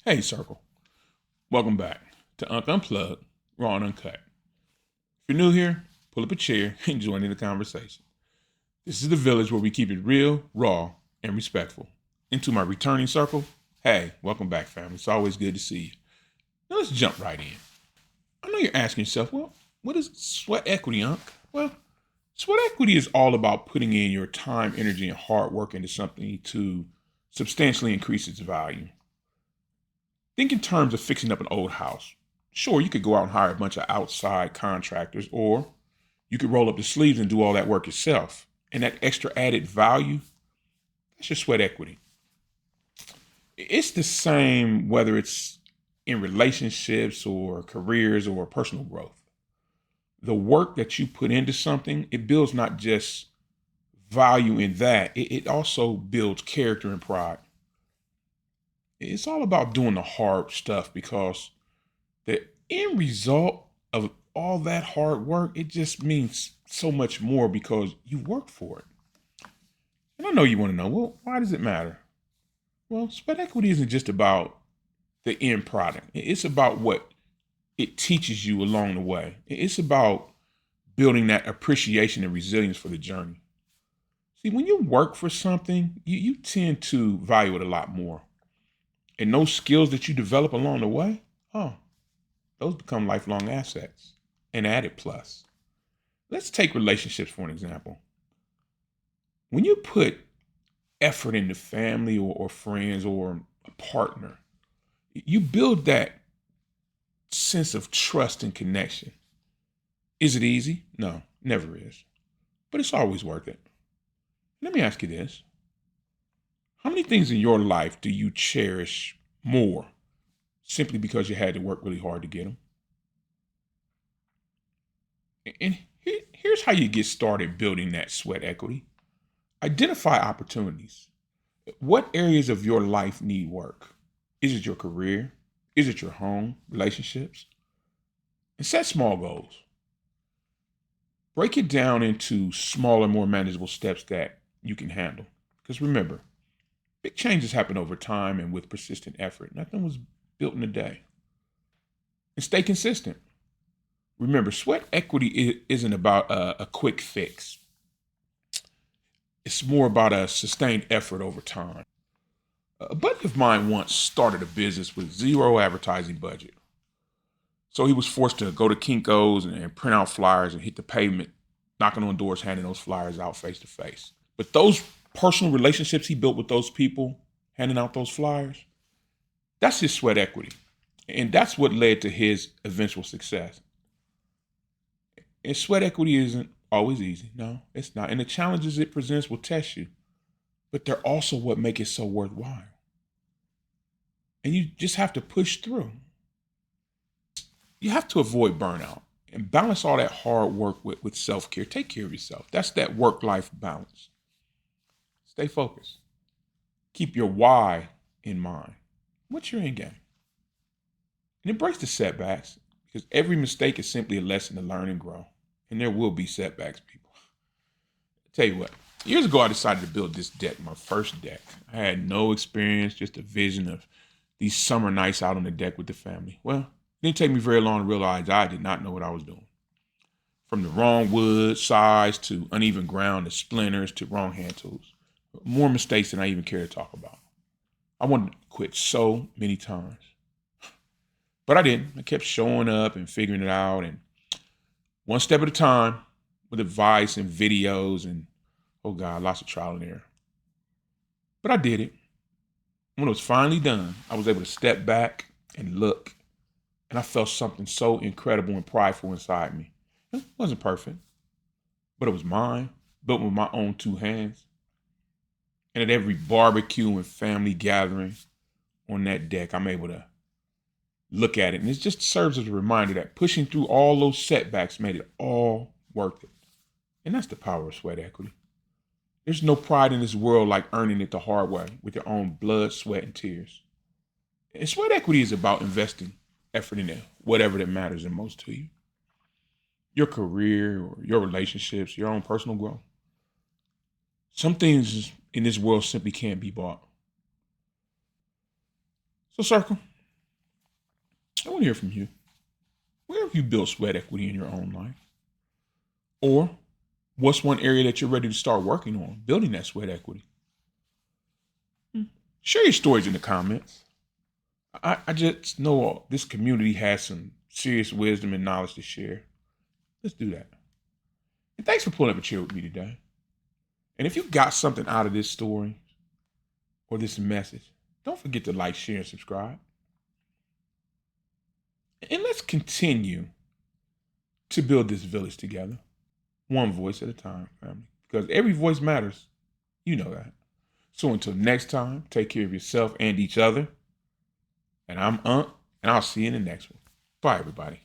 Hey, Circle. Welcome back to Unk Unplugged, Raw and Uncut. If you're new here, pull up a chair and join in the conversation. This is the village where we keep it real, raw, and respectful. And to my returning circle, hey, welcome back, family. It's always good to see you. Now let's jump right in. I know you're asking yourself, well, what is sweat equity, Unk? Well, sweat equity is all about putting in your time, energy, and hard work into something to substantially increase its value. Think in terms of fixing up an old house. Sure, you could go out and hire a bunch of outside contractors, or you could roll up the sleeves and do all that work yourself. And that extra added value, that's your sweat equity. It's the same whether it's in relationships or careers or personal growth. The work that you put into something, it builds not just value in that, it also builds character and pride. It's all about doing the hard stuff because the end result of all that hard work, it just means so much more because you work for it. And I know you want to know, well, why does it matter? Well, sweat equity isn't just about the end product. It's about what it teaches you along the way. It's about building that appreciation and resilience for the journey. See, when you work for something, you tend to value it a lot more. And those skills that you develop along the way, oh, those become lifelong assets, an added plus. Let's take relationships for an example. When you put effort into family or friends or a partner, you build that sense of trust and connection. Is it easy? No, never is. But it's always worth it. Let me ask you this. How many things in your life do you cherish more simply because you had to work really hard to get them? And here's how you get started building that sweat equity. Identify opportunities. What areas of your life need work? Is it your career? Is it your home, relationships? And set small goals. Break it down into smaller, more manageable steps that you can handle. Because remember, big changes happen over time and with persistent effort. Nothing was built in a day. And stay consistent. Remember, sweat equity isn't about a quick fix. It's more about a sustained effort over time. A buddy of mine once started a business with zero advertising budget. So he was forced to go to Kinko's and print out flyers and hit the pavement, knocking on doors, handing those flyers out face to face. But those personal relationships he built with those people, handing out those flyers, that's his sweat equity. And that's what led to his eventual success. And sweat equity isn't always easy. No, it's not. And the challenges it presents will test you, but they're also what make it so worthwhile. And you just have to push through. You have to avoid burnout and balance all that hard work with self-care. Take care of yourself. That's that work-life balance. Stay focused. Keep your why in mind. What's your end game? And embrace the setbacks because every mistake is simply a lesson to learn and grow. And there will be setbacks, people. Tell you what, years ago I decided to build this deck, my first deck. I had no experience, just a vision of these summer nights out on the deck with the family. Well, it didn't take me very long to realize I did not know what I was doing. From the wrong wood size to uneven ground to splinters to wrong hand tools. More mistakes than I even care to talk about. I wanted to quit so many times. But I didn't. I kept showing up and figuring it out, and one step at a time with advice and videos and, oh God, lots of trial and error. But I did it. When it was finally done, I was able to step back and look, and I felt something so incredible and prideful inside me. It wasn't perfect, but it was mine, built with my own two hands. And at every barbecue and family gathering on that deck, I'm able to look at it. And it just serves as a reminder that pushing through all those setbacks made it all worth it. And that's the power of sweat equity. There's no pride in this world like earning it the hard way with your own blood, sweat, and tears. And sweat equity is about investing effort in it, whatever that matters the most to you. Your career or your relationships, your own personal growth. Some things in this world simply can't be bought. So, Circle, I want to hear from you. Where have you built sweat equity in your own life? Or what's one area that you're ready to start working on, building that sweat equity? Share your stories in the comments. I just know this community has some serious wisdom and knowledge to share. Let's do that. And thanks for pulling up a chair with me today. And if you got something out of this story or this message, don't forget to like, share, and subscribe. And let's continue to build this village together, one voice at a time, family. Because every voice matters. You know that. So until next time, take care of yourself and each other. And I'm Unk, and I'll see you in the next one. Bye, everybody.